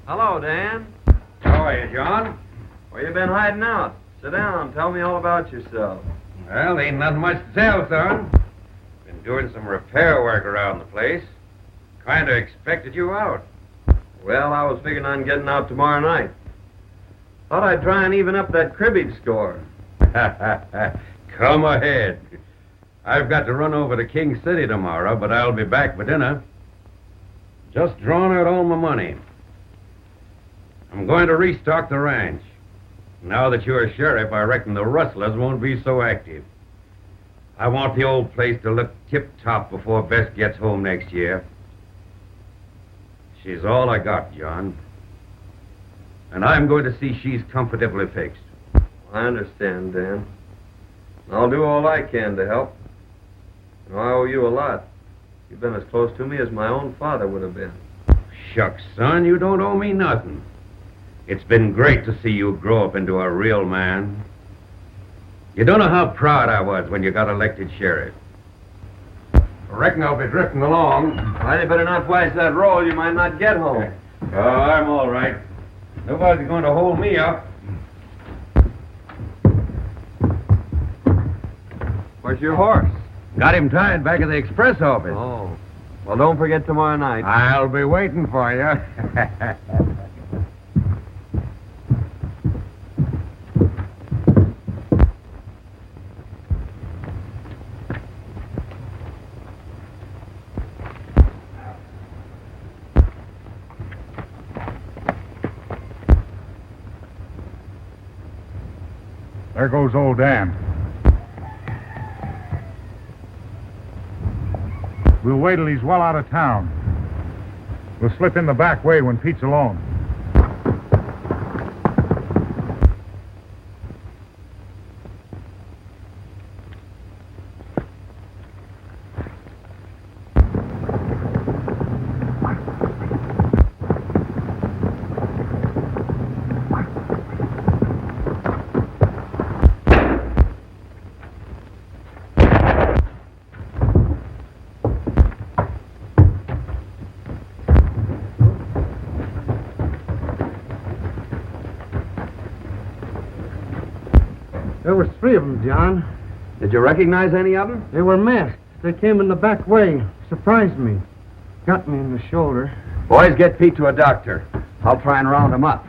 Hello, Dan. How are you, John? Where you been hiding out? Sit down. Tell me all about yourself. Well, ain't nothing much to tell, son. Been doing some repair work around the place. Kind of expected you out. Well, I was figuring on getting out tomorrow night. Thought I'd try and even up that cribbage score. Come ahead. I've got to run over to King City tomorrow, but I'll be back for dinner. Just drawn out all my money. I'm going to restock the ranch. Now that you're sheriff, I reckon the rustlers won't be so active. I want the old place to look tip-top before Bess gets home next year. She's all I got, John. And I'm going to see she's comfortably fixed. I understand, Dan. I'll do all I can to help. And I owe you a lot. You've been as close to me as my own father would have been. Shucks, son, you don't owe me nothing. It's been great to see you grow up into a real man. You don't know how proud I was when you got elected sheriff. I reckon I'll be drifting along. Well, you better not flash that roll. You might not get home. Oh, I'm all right. Nobody's going to hold me up. Where's your horse? Got him tied back at the express office. Oh. Well, don't forget tomorrow night. I'll be waiting for you. There goes old Dan. We'll wait till he's well out of town. We'll slip in the back way when Pete's alone. There was 3 of them, John. Did you recognize any of them? They were masked. They came in the back way. Surprised me. Got me in the shoulder. Boys, get Pete to a doctor. I'll try and round him up.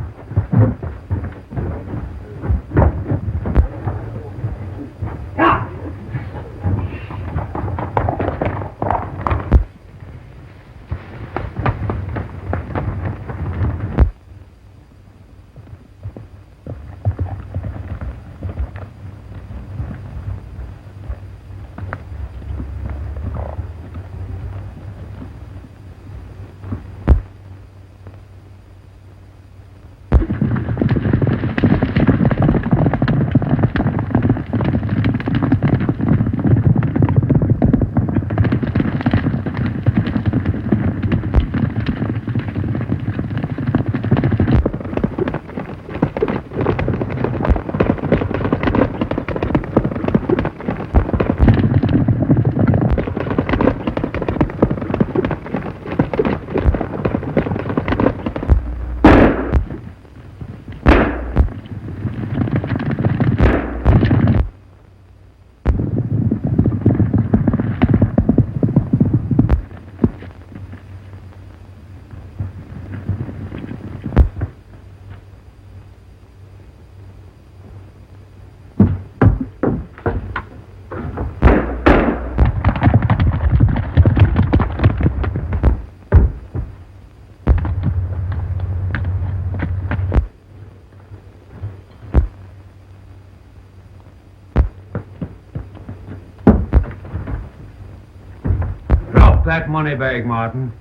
That money bag, Martin.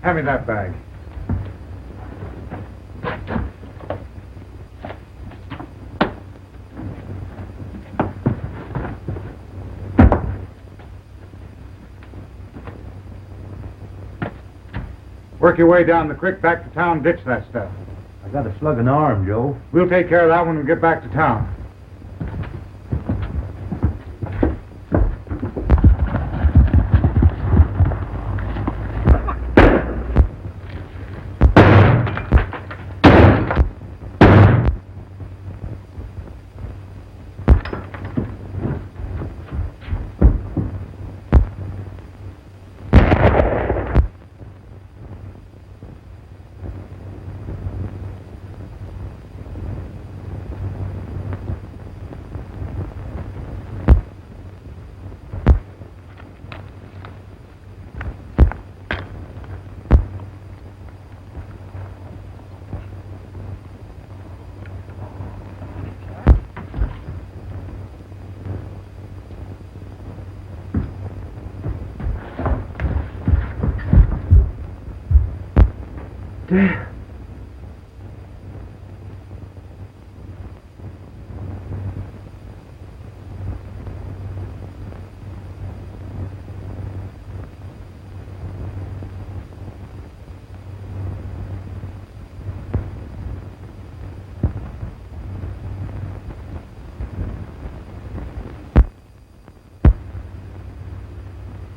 Hand me that bag. Work your way down the creek back to town, ditch that stuff. I got a slugging arm, Joe. We'll take care of that when we get back to town.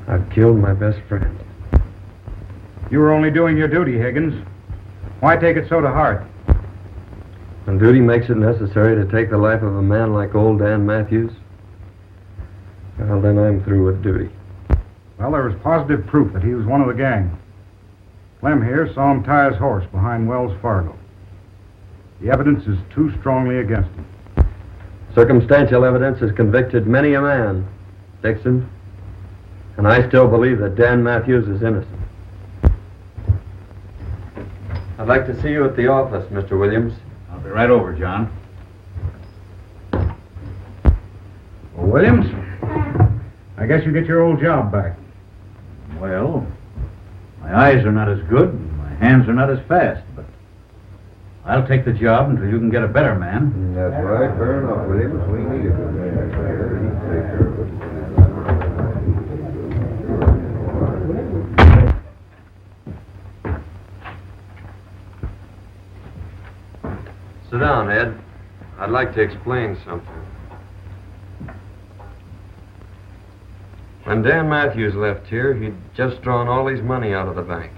I've killed my best friend. You were only doing your duty, Higgins. Why take it so to heart? When duty makes it necessary to take the life of a man like old Dan Matthews, well, then I'm through with duty. Well, there was positive proof that he was one of the gang. Clem here saw him tie his horse behind Wells Fargo. The evidence is too strongly against him. Circumstantial evidence has convicted many a man, Dixon, and I still believe that Dan Matthews is innocent. I'd like to see you at the office, Mr. Williams. I'll be right over, John. Well, Williams, I guess you get your old job back. Well, my eyes are not as good, and my hands are not as fast, but I'll take the job until you can get a better man. That's right. Fair enough, Williams. We need a good man. Sit down, Ed. I'd like to explain something. When Dan Matthews left here, he'd just drawn all his money out of the bank.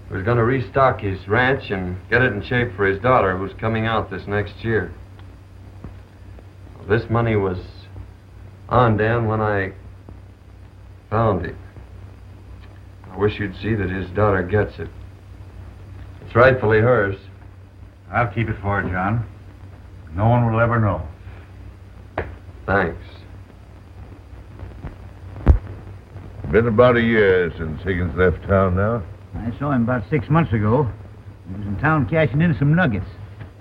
He was going to restock his ranch and get it in shape for his daughter, who's coming out this next year. This money was on Dan when I found it. I wish you'd see that his daughter gets it. It's rightfully hers. I'll keep it for her, John. No one will ever know. Thanks. Been about a year since Higgins left town now. I saw him about 6 months ago. He was in town cashing in some nuggets.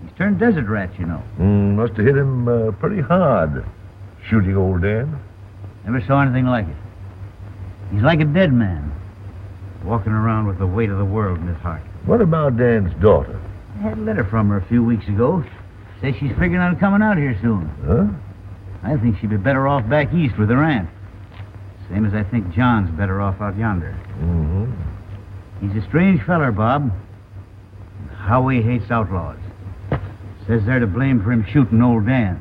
He's turned desert rat, you know. Must have hit him pretty hard, shooting old Dan. Never saw anything like it. He's like a dead man, walking around with the weight of the world in his heart. What about Dan's daughter? I had a letter from her a few weeks ago. Says she's figuring on coming out here soon. Huh? I think she'd be better off back east with her aunt. Same as I think John's better off out yonder. Mm-hmm. He's a strange feller, Bob. How he hates outlaws. Says they're to blame for him shooting old Dan.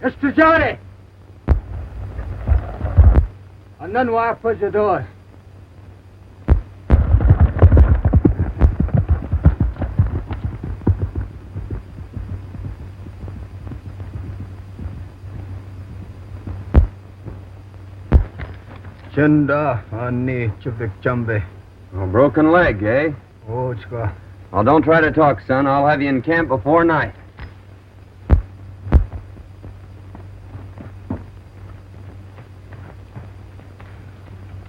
Mr. Johnny! And then why push the doors? Chanda, Anni, Chubik Chambe. A broken leg, eh? Oh, Chka. Well, don't try to talk, son. I'll have you in camp before night.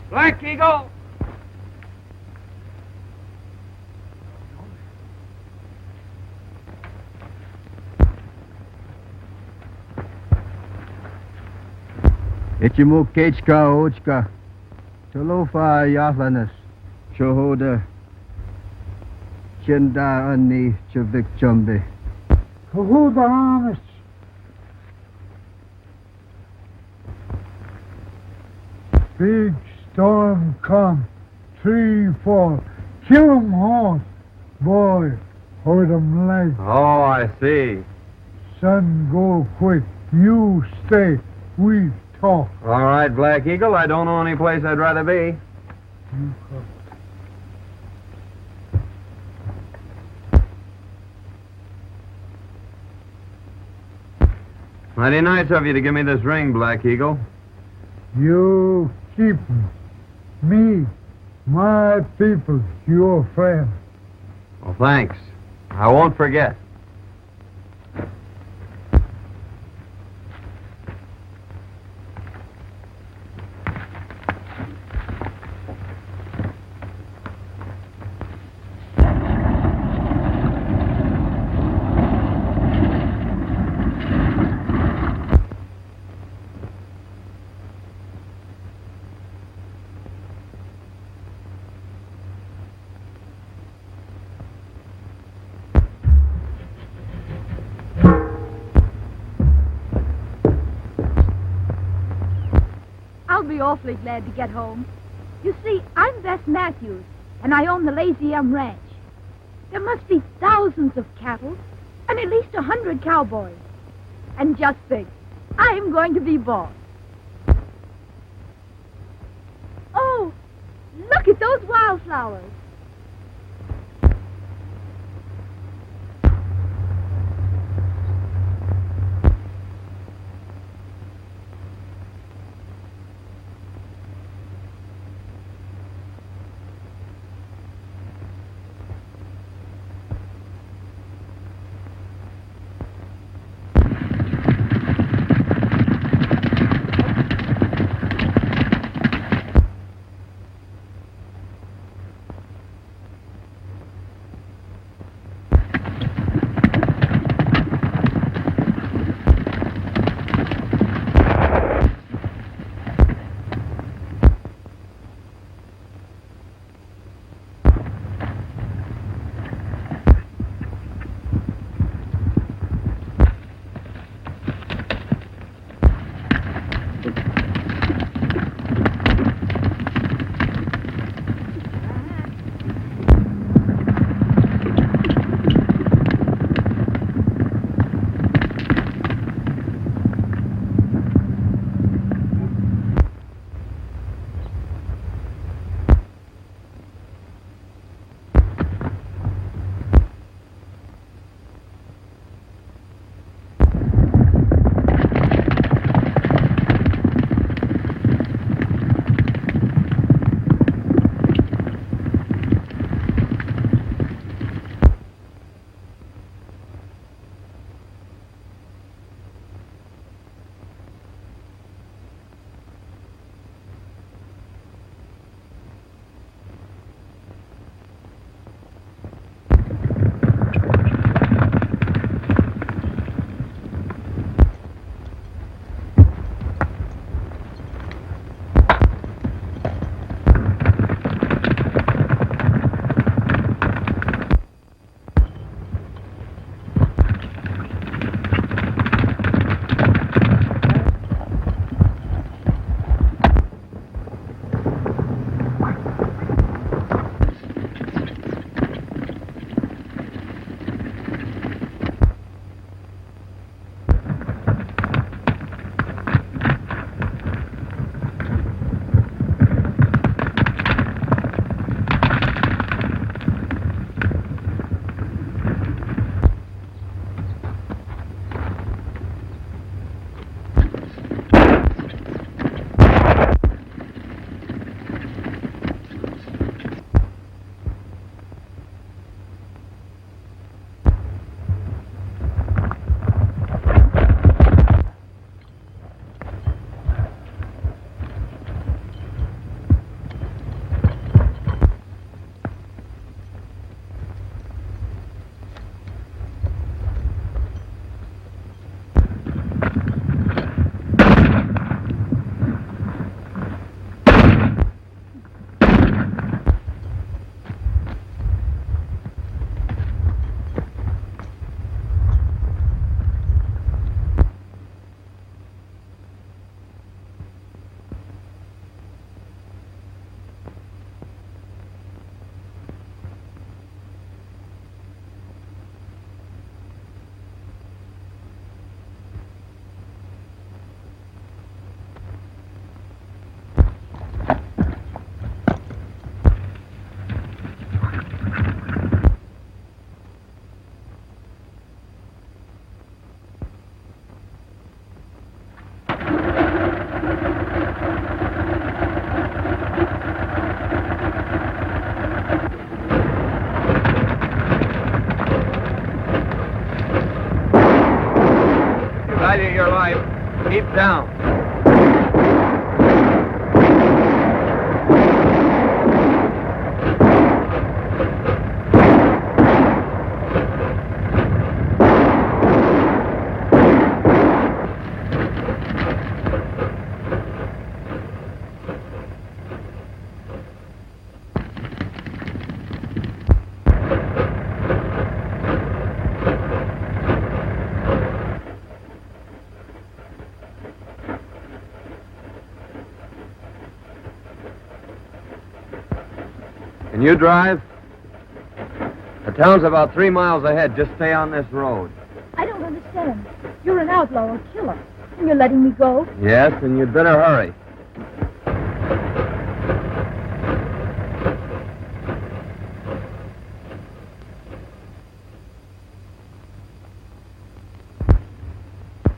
Black Eagle! Ichimukechka ochka. Tolofa yahlanas. Chohoda. Chenda ani chavik chumbe. Chohoda honest. Big storm come. Tree fall. Kill 'em all. Boy, hold 'em light. Oh, I see. Sun go quick. You stay. We talk. All right, Black Eagle. I don't know any place I'd rather be. You come. Mighty nice of you to give me this ring, Black Eagle. You keep me, my people, your friend. Well, thanks. I won't forget. I'll be awfully glad to get home. You see, I'm Bess Matthews, and I own the Lazy M Ranch. There must be thousands of cattle and at least 100 cowboys. And just think, I'm going to be boss. Oh, look at those wildflowers. Keep down. Can you drive? The town's about 3 miles ahead. Just stay on this road. I don't understand. You're an outlaw or killer, and you're letting me go? Yes, and you'd better hurry.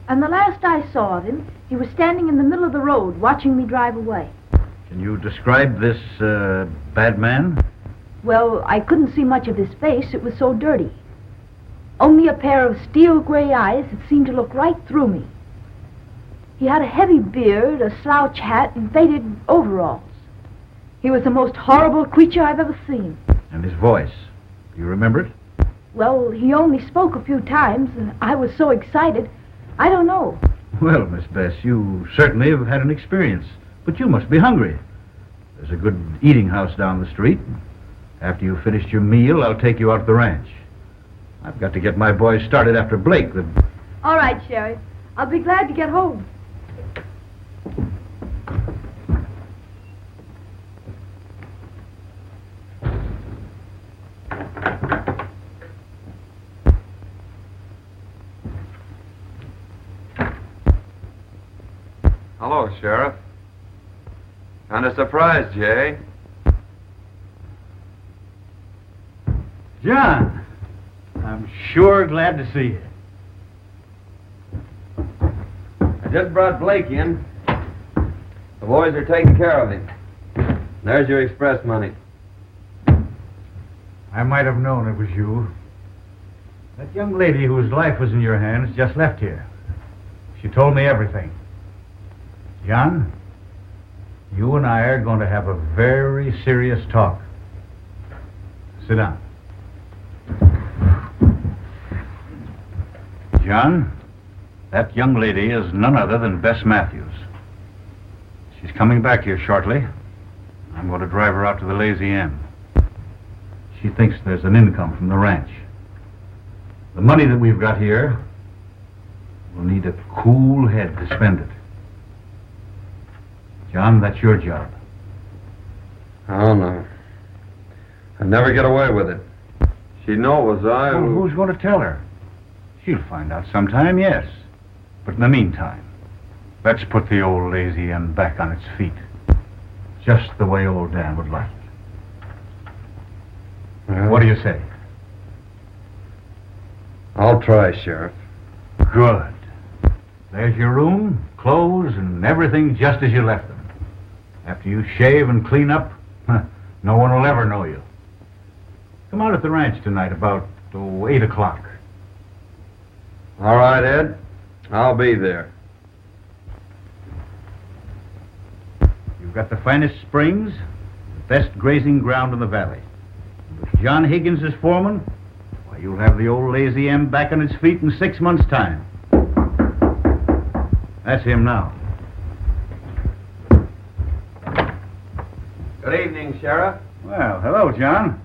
And the last I saw of him, he was standing in the middle of the road, watching me drive away. Can you describe this, bad man? Well, I couldn't see much of his face. It was so dirty. Only a pair of steel gray eyes that seemed to look right through me. He had a heavy beard, a slouch hat, and faded overalls. He was the most horrible creature I've ever seen. And his voice. Do you remember it? Well, he only spoke a few times, and I was so excited, I don't know. Well, Miss Bess, you certainly have had an experience. But you must be hungry. There's a good eating house down the street. After you've finished your meal, I'll take you out to the ranch. I've got to get my boys started after Blake. All right, Sheriff. I'll be glad to get home. Hello, Sheriff. Kind of surprised, Jay. John, I'm sure glad to see you. I just brought Blake in. The boys are taking care of him. There's your express money. I might have known it was you. That young lady whose life was in your hands just left here. She told me everything. John, you and I are going to have a very serious talk. Sit down. John, that young lady is none other than Bess Matthews. She's coming back here shortly. I'm going to drive her out to the Lazy M. She thinks there's an income from the ranch. The money that we've got here, we'll need a cool head to spend it. John, that's your job. Oh, no. I'd never get away with it. She'd know it was I Well, who... who's going to tell her? She'll find out sometime, yes. But in the meantime, let's put the old Lazy M back on its feet. Just the way old Dan would like it. Well, What do you say? I'll try, Sheriff. Good. There's your room, clothes, and everything just as you left them. After you shave and clean up, no one will ever know you. Come out at the ranch tonight about 8 o'clock. All right, Ed. I'll be there. You've got the finest springs, the best grazing ground in the valley. With John Higgins as foreman, why, you'll have the old Lazy M back on its feet in 6 months' time. That's him now. Good evening, Sheriff. Well, hello, John.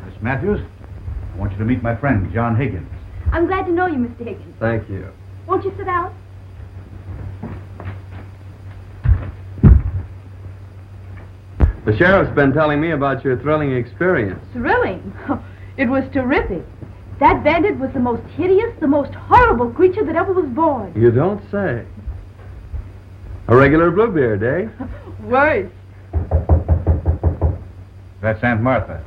Miss Matthews, I want you to meet my friend, John Higgins. I'm glad to know you, Mr. Higgins. Thank you. Won't you sit down? The sheriff's been telling me about your thrilling experience. Thrilling. It was terrific. That bandit was the most hideous, the most horrible creature that ever was born. You don't say. A regular Bluebeard, eh? Worse. That's Aunt Martha.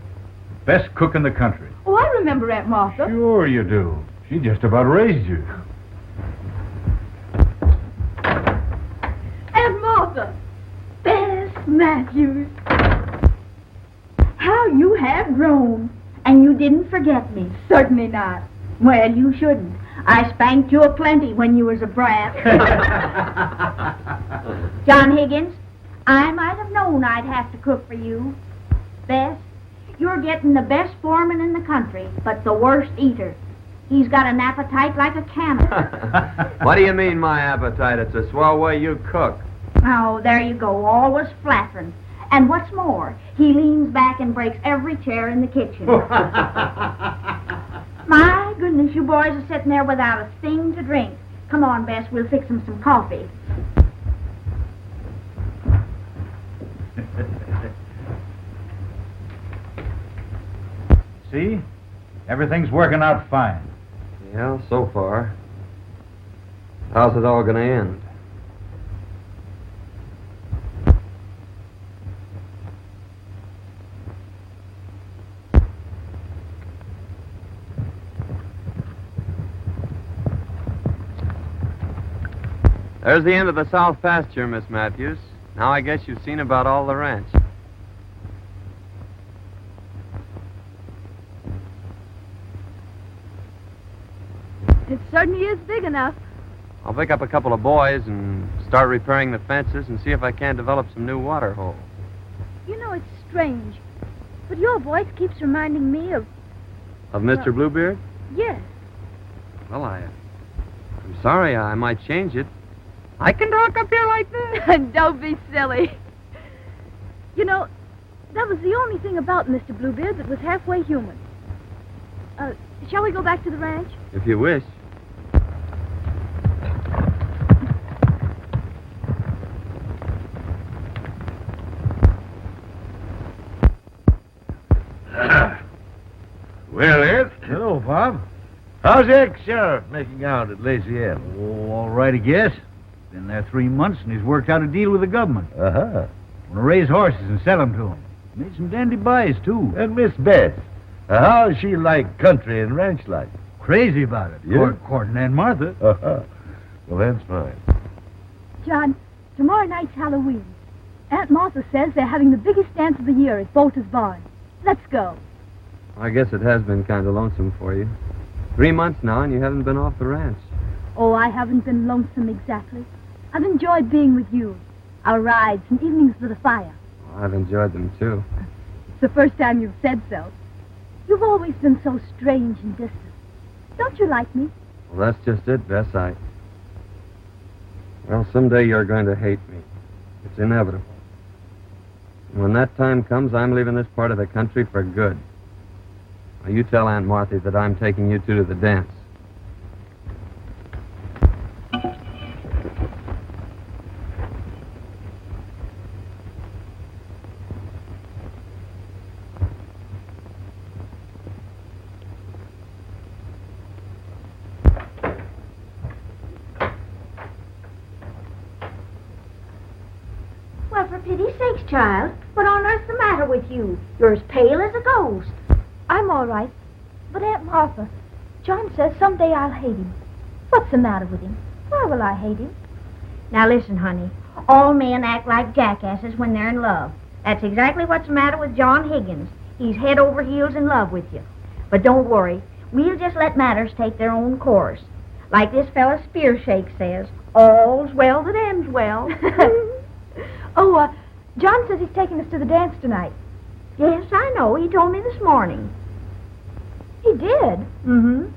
Best cook in the country. Oh, I remember Aunt Martha. Sure you do. She just about raised you. Aunt Martha. Bess Matthews. How you have grown. And you didn't forget me. Certainly not. Well, you shouldn't. I spanked you aplenty when you was a brat. John Higgins, I might have known I'd have to cook for you. Bess, you're getting the best foreman in the country, but the worst eater. He's got an appetite like a camel. What do you mean, my appetite? It's a swell way you cook. Oh, there you go, always flattering. And what's more, he leans back and breaks every chair in the kitchen. My goodness, you boys are sitting there without a thing to drink. Come on, Bess, we'll fix him some coffee. See? Everything's working out fine. Yeah, so far. How's it all gonna end? There's the end of the south pasture, Miss Matthews. Now I guess you've seen about all the ranch. It certainly is big enough. I'll pick up a couple of boys and start repairing the fences and see if I can't develop some new water holes. You know, it's strange, but your voice keeps reminding me of... Of Mr. Bluebeard? Yes. Well, I'm sorry, I might change it. I can talk up here like this. Don't be silly. You know, that was the only thing about Mr. Bluebeard that was halfway human. Shall we go back to the ranch? If you wish. Well, Ed. Hello, Bob. How's the ex-sheriff making out at Lazy M? Oh, all right, I guess. Been there 3 months, and he's worked out a deal with the government. Uh-huh. Want to raise horses and sell them to him. Made some dandy buys, too. And Miss Beth, how's she like country and ranch life? Crazy about it. Yeah? Courting Aunt Martha. Uh-huh. Well, that's fine. John, tomorrow night's Halloween. Aunt Martha says they're having the biggest dance of the year at Bolter's Barn. Let's go. I guess it has been kind of lonesome for you. 3 months now, and you haven't been off the ranch. Oh, I haven't been lonesome exactly. I've enjoyed being with you. Our rides and evenings by the fire. Well, I've enjoyed them, too. It's the first time you've said so. You've always been so strange and distant. Don't you like me? Well, that's just it, Bess. Well, someday you're going to hate me. It's inevitable. And when that time comes, I'm leaving this part of the country for good. Now, you tell Aunt Martha that I'm taking you two to the dance. Well, for pity's sakes, child, what on earth's the matter with you? You're as pale as a ghost. I'm all right. But Aunt Martha, John says someday I'll hate him. What's the matter with him? Why will I hate him? Now listen, honey. All men act like jackasses when they're in love. That's exactly what's the matter with John Higgins. He's head over heels in love with you. But don't worry. We'll just let matters take their own course. Like this fella Spearshake says, all's well that ends well. John says he's taking us to the dance tonight. Yes, I know. He told me this morning. He did? Mm-hmm.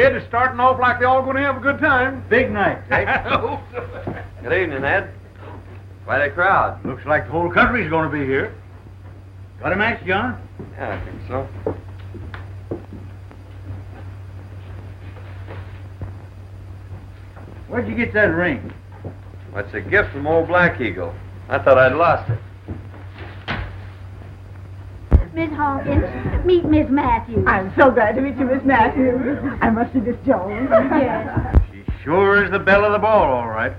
Ed is starting off like they're all going to have a good time. Big night, Good evening, Ed. Quite a crowd. Looks like the whole country's going to be here. Got a match, John? Yeah, I think so. Where'd you get that ring? Well, it's a gift from old Black Eagle. I thought I'd lost it. Miss Hawkins, meet Miss Matthews. I'm so glad to meet you, Miss Matthews. I must see Miss Jones. Yes. She Sure is the belle of the ball, all right.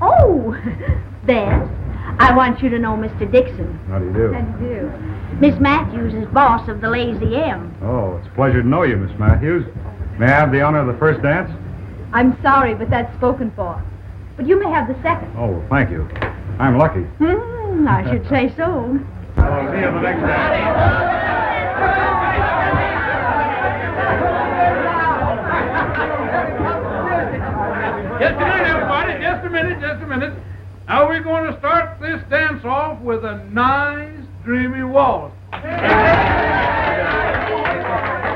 Oh, Bess, I want you to know Mr. Dixon. How do you do? How do you do? Miss Matthews is boss of the Lazy M. Oh, it's a pleasure to know you, Miss Matthews. May I have the honor of the first dance? I'm sorry, but that's spoken for. But you may have the second. Oh, well, thank you. I'm lucky. I should say so. I'll see you at the next dance. Just a minute, everybody. Just a minute. Now we're going to start this dance off with a nice, dreamy waltz. Come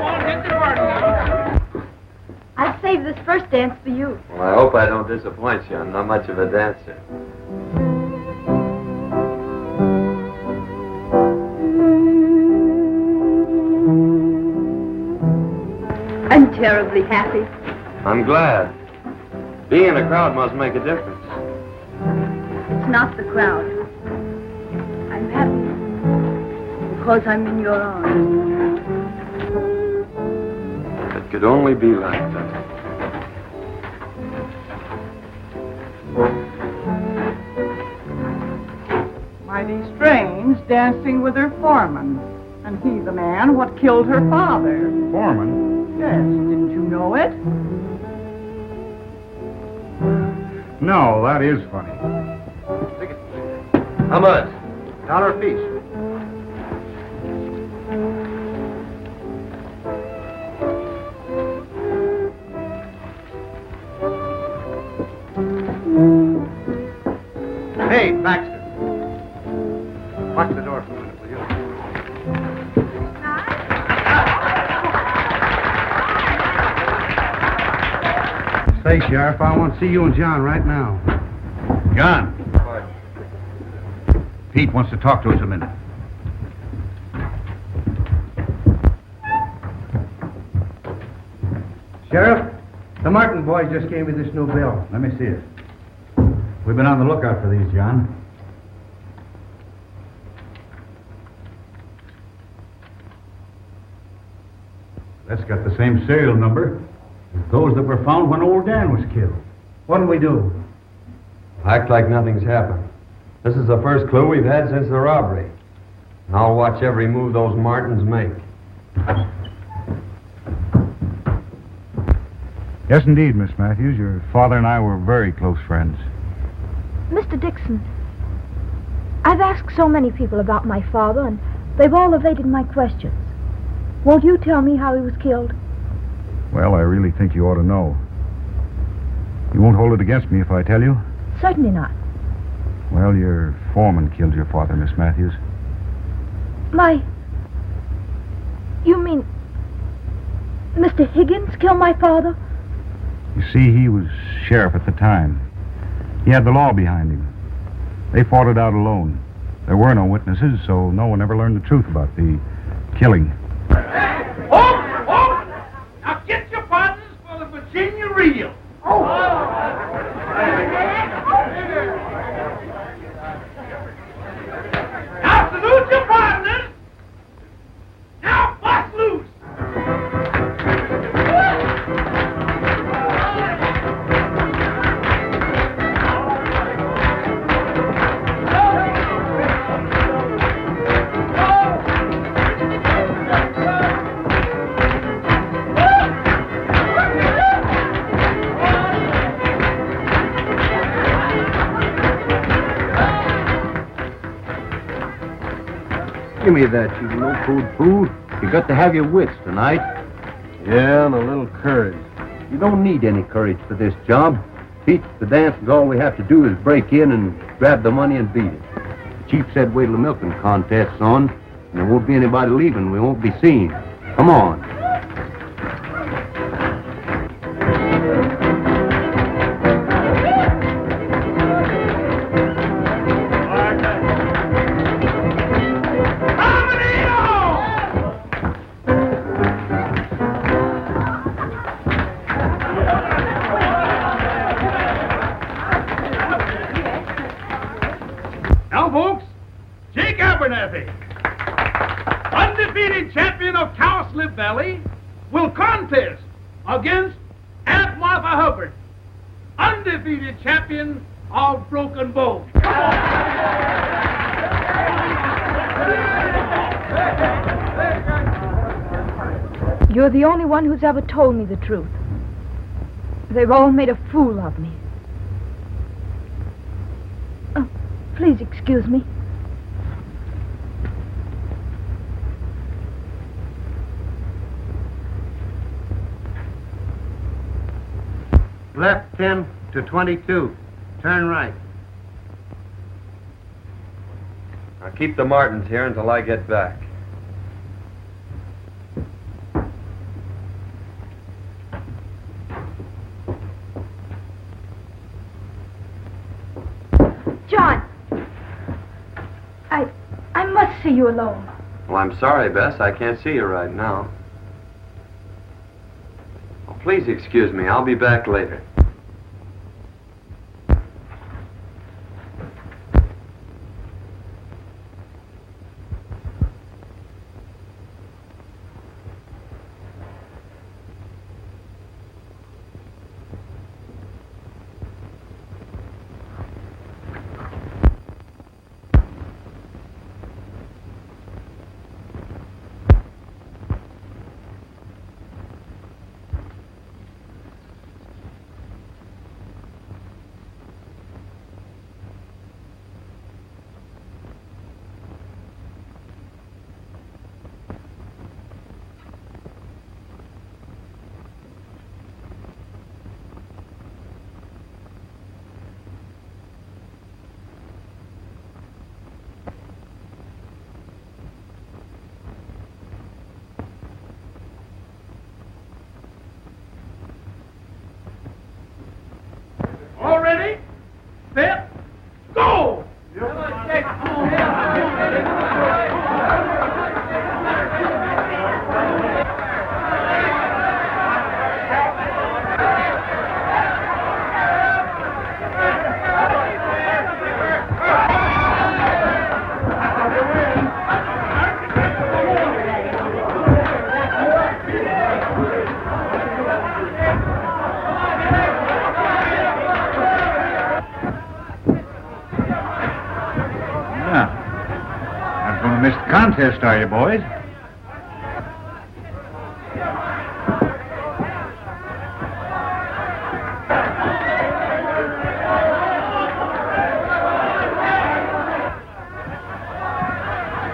on, get the party now. I've saved this first dance for you. Well, I hope I don't disappoint you. I'm not much of a dancer. I'm terribly happy. I'm glad. Being in a crowd must make a difference. It's not the crowd. I'm happy because I'm in your arms. It could only be like that. Mighty strange, dancing with her foreman. And he the man what killed her father. Foreman? Yes, didn't you know it? No, that is funny. How much? $1 apiece. Hey, Baxter. Watch the door for a minute, will you? Say, Sheriff, I want to see you and John right now. John. Pete wants to talk to us a minute. Sheriff, the Martin boys just gave me this new bill. Let me see it. We've been on the lookout for these, John. That's got the same serial number as those that were found when old Dan was killed. What'll we do? Act like nothing's happened. This is the first clue we've had since the robbery. And I'll watch every move those Martins make. Yes, indeed, Miss Matthews. Your father and I were very close friends. Mr. Dixon, I've asked so many people about my father, and they've all evaded my questions. Won't you tell me how he was killed? Well, I really think you ought to know. You won't hold it against me if I tell you? Certainly not. Well, your foreman killed your father, Miss Matthews. You mean Mr. Higgins killed my father? You see, he was sheriff at the time. He had the law behind him. They fought it out alone. There were no witnesses, so no one ever learned the truth about the killing. Oh! Now get your partners for the Virginia reel. Now salute your partners. Now bust loose. Give me that, you no-food fool. You got to have your wits tonight. Yeah, and a little courage. You don't need any courage for this job. Pete, the dance is all we have to do is break in and grab the money and beat it. The chief said wait till the milking contest's on, and there won't be anybody leaving. We won't be seen. Come on. of Cowslip Valley will contest against Aunt Martha Hubbard, undefeated champion of Broken Bow. You're the only one who's ever told me the truth. They've all made a fool of me. Oh, please excuse me. Left 10 to 22. Turn right. Now keep the Martins here until I get back. John! I must see you alone. Well, I'm sorry, Bess. I can't see you right now. Oh, please excuse me. I'll be back later. All ready? Set. Go! Not going to miss the contest, are you, boys?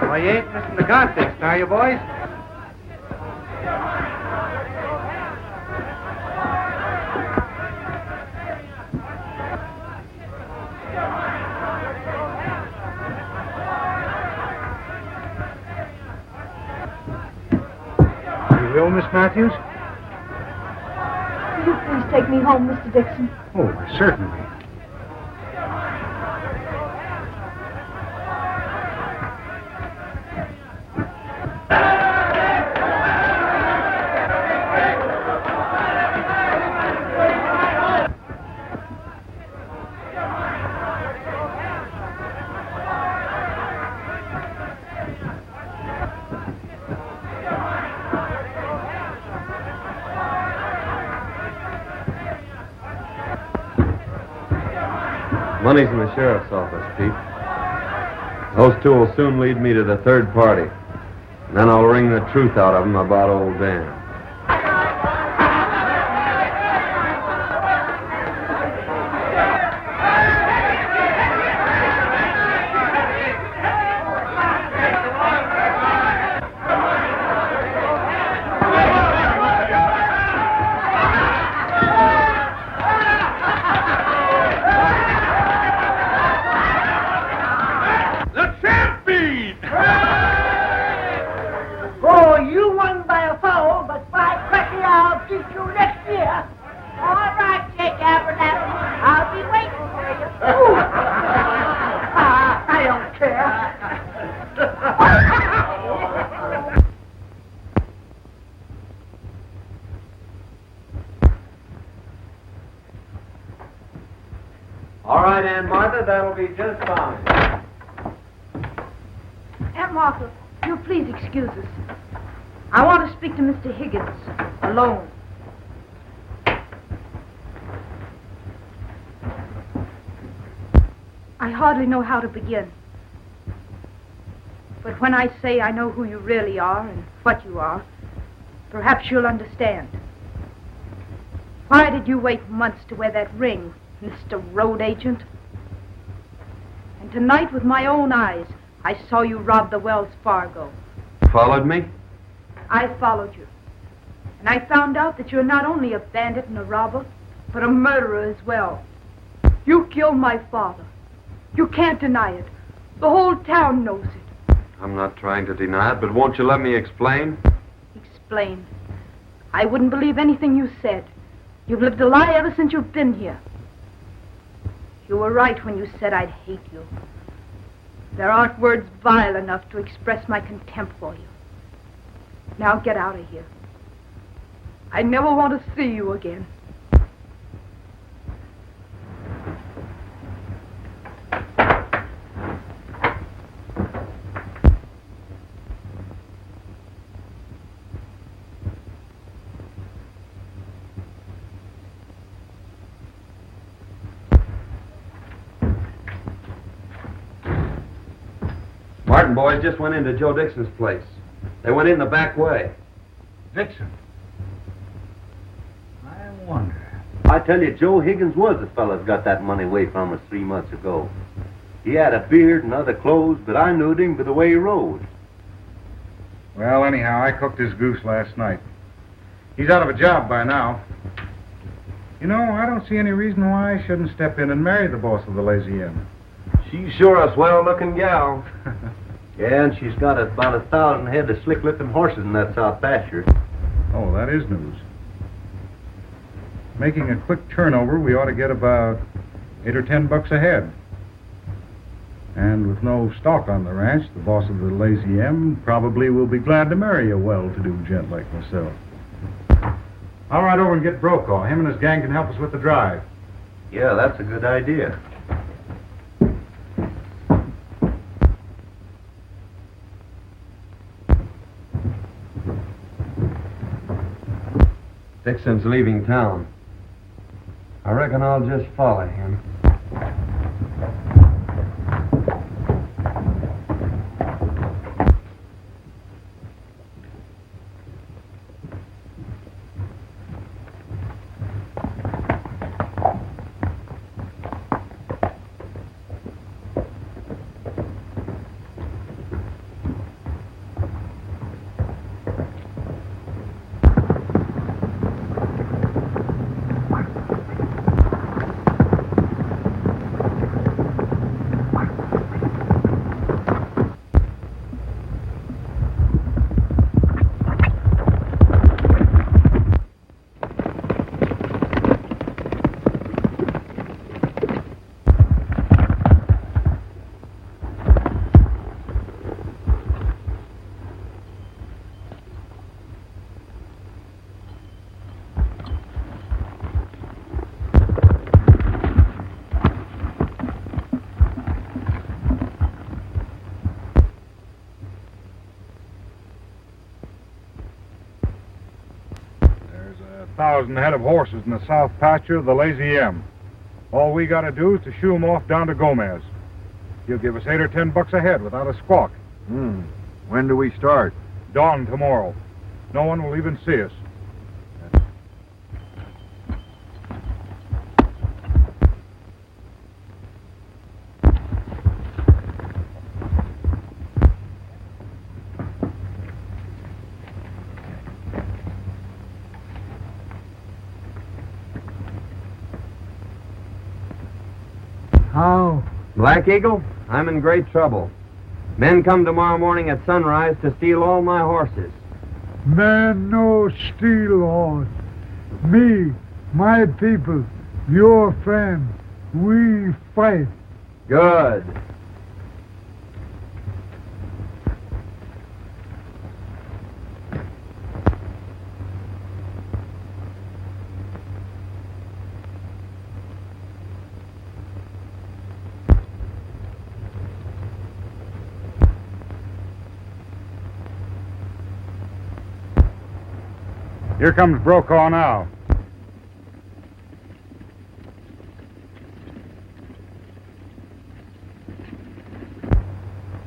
Well, you ain't missing the contest, are you, boys? You will, Miss Matthews? Will you please take me home, Mr. Dixon? Oh, certainly. Money's in the sheriff's office, Pete. Those two will soon lead me to the third party. And then I'll wring the truth out of them about old Dan. Oh, you won by a foul, but by cracky, I'll beat you next year. All right, Jake Abernathy. I'll be waiting for you. I don't care. All right, Aunt Martha, that'll be just fine. Aunt Martha, you'll please excuse us. I want speak to Mr. Higgins. Alone. I hardly know how to begin. But when I say I know who you really are and what you are, perhaps you'll understand. Why did you wait months to wear that ring, Mr. Road Agent? And tonight, with my own eyes, I saw you rob the Wells Fargo. Followed me? I followed you. And I found out that you're not only a bandit and a robber, but a murderer as well. You killed my father. You can't deny it. The whole town knows it. I'm not trying to deny it, but won't you let me explain? Explain. I wouldn't believe anything you said. You've lived a lie ever since you've been here. You were right when you said I'd hate you. There aren't words vile enough to express my contempt for you. Now get out of here. I never want to see you again. Martin boys just went into Joe Dixon's place. They went in the back way. Dixon. I wonder. I tell you, Joe Higgins was the fellow that got that money away from us 3 months ago. He had a beard and other clothes, but I knew him by the way he rode. Well, anyhow, I cooked his goose last night. He's out of a job by now. You know, I don't see any reason why I shouldn't step in and marry the boss of the Lazy M. She's sure a swell-looking gal. Yeah, and she's got about 1,000 head of slick-lipping horses in that south pasture. Oh, that is news. Making a quick turnover, we ought to get about $8 or $10 a head. And with no stock on the ranch, the boss of the Lazy M probably will be glad to marry a well-to-do gent like myself. I'll ride over and get Brokaw. Him and his gang can help us with the drive. Yeah, that's a good idea. Dixon's leaving town. I reckon I'll just follow him. There's 1,000 head of horses in the south pasture of the Lazy M. All we got to do is to shoo 'em off down to Gomez. He'll give us $8 or $10 a head without a squawk. When do we start? Dawn tomorrow. No one will even see us. How? Black Eagle, I'm in great trouble. Men come tomorrow morning at sunrise to steal all my horses. Man no steal horse. Me, my people, your friend, we fight. Good. Here comes Brokaw now.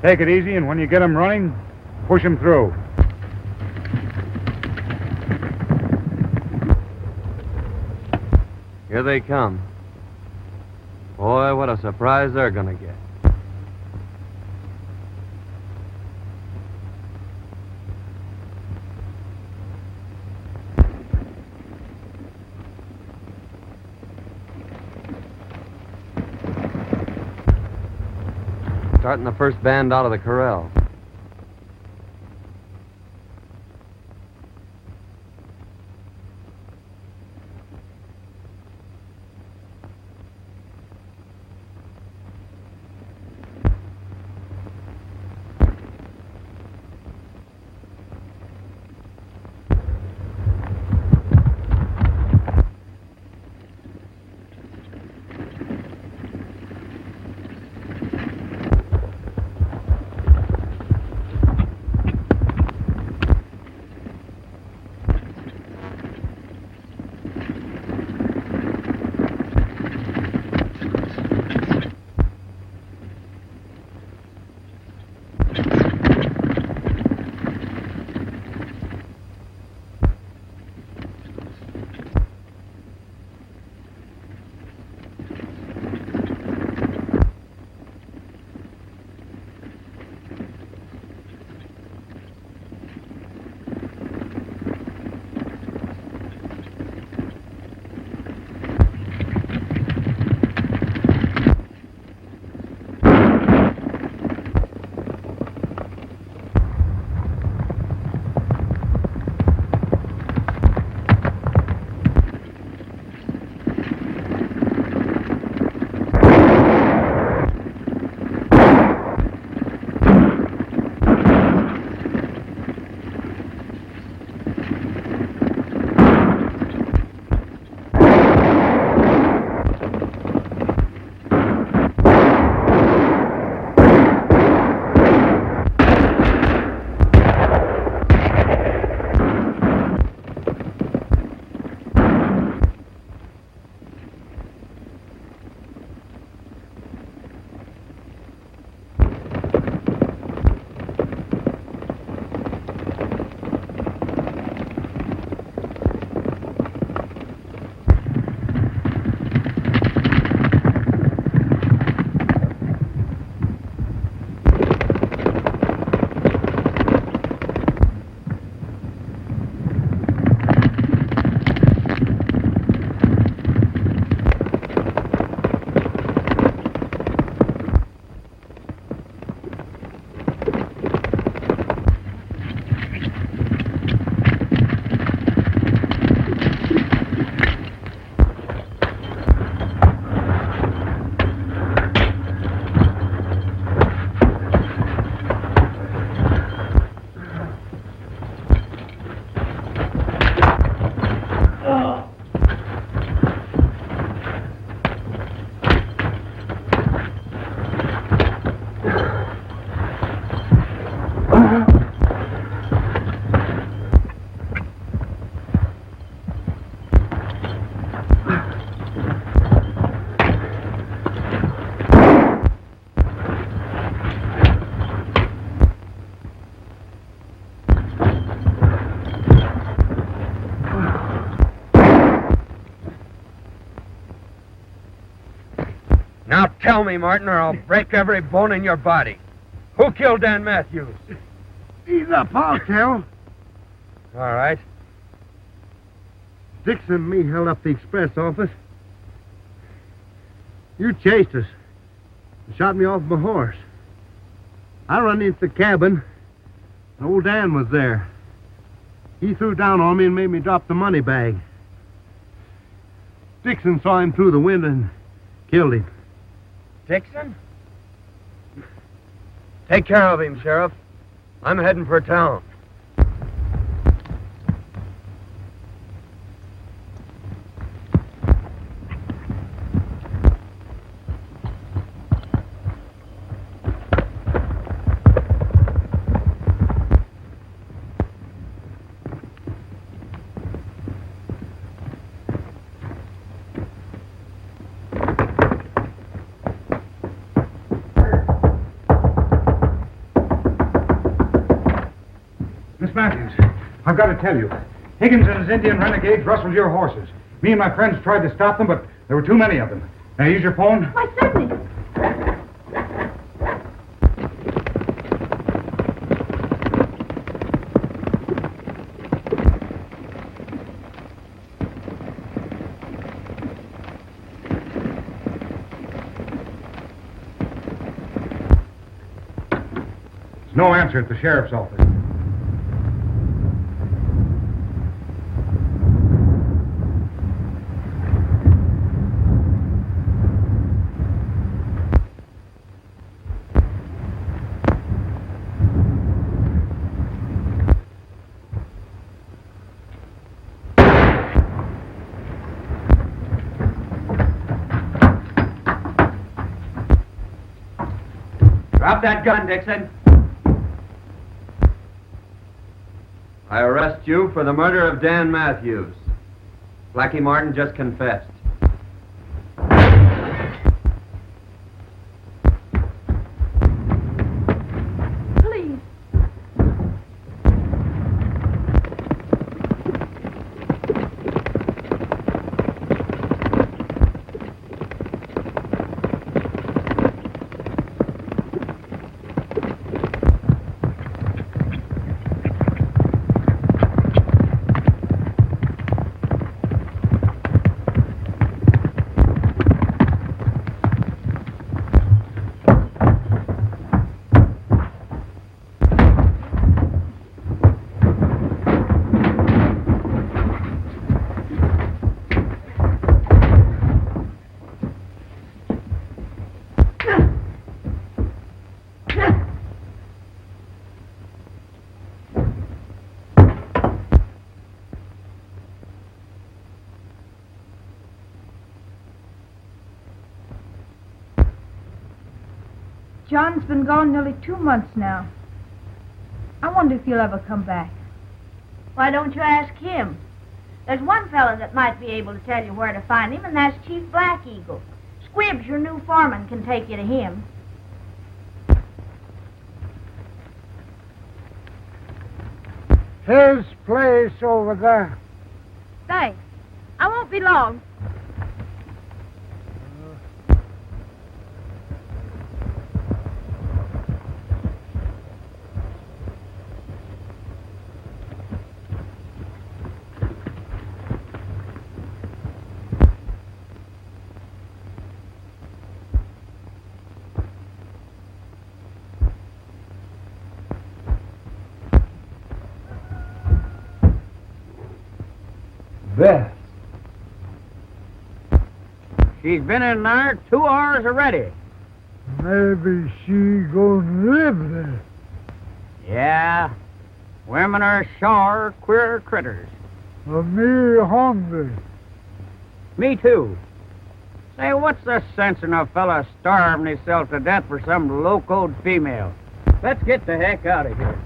Take it easy, and when you get him running, push him through. Here they come. Boy, what a surprise they're gonna get. Starting the first band out of the corral. Now tell me, Martin, or I'll break every bone in your body. Who killed Dan Matthews? Ease up, I'll tell. All right. Dixon and me held up the express office. You chased us and shot me off my horse. I run into the cabin. Old Dan was there. He threw down on me and made me drop the money bag. Dixon saw him through the window and killed him. Dixon? Take care of him, Sheriff. I'm heading for town. I've got to tell you. Higgins and his Indian renegades rustled your horses. Me and my friends tried to stop them, but there were too many of them. Now, use your phone? Why, certainly. There's no answer at the sheriff's office. Drop that gun, Dixon. I arrest you for the murder of Dan Matthews. Blackie Martin just confessed. Please. John's been gone nearly 2 months now. I wonder if he'll ever come back. Why don't you ask him? There's one fellow that might be able to tell you where to find him, and that's Chief Black Eagle. Squibbs, your new foreman, can take you to him. His place over there. Thanks. I won't be long. Beth. She's been in there 2 hours already. Maybe she gonna live there. Yeah. Women are sure queer critters. Me hungry. Me too. Say, what's the sense in a fella starving himself to death for some low-code female? Let's get the heck out of here.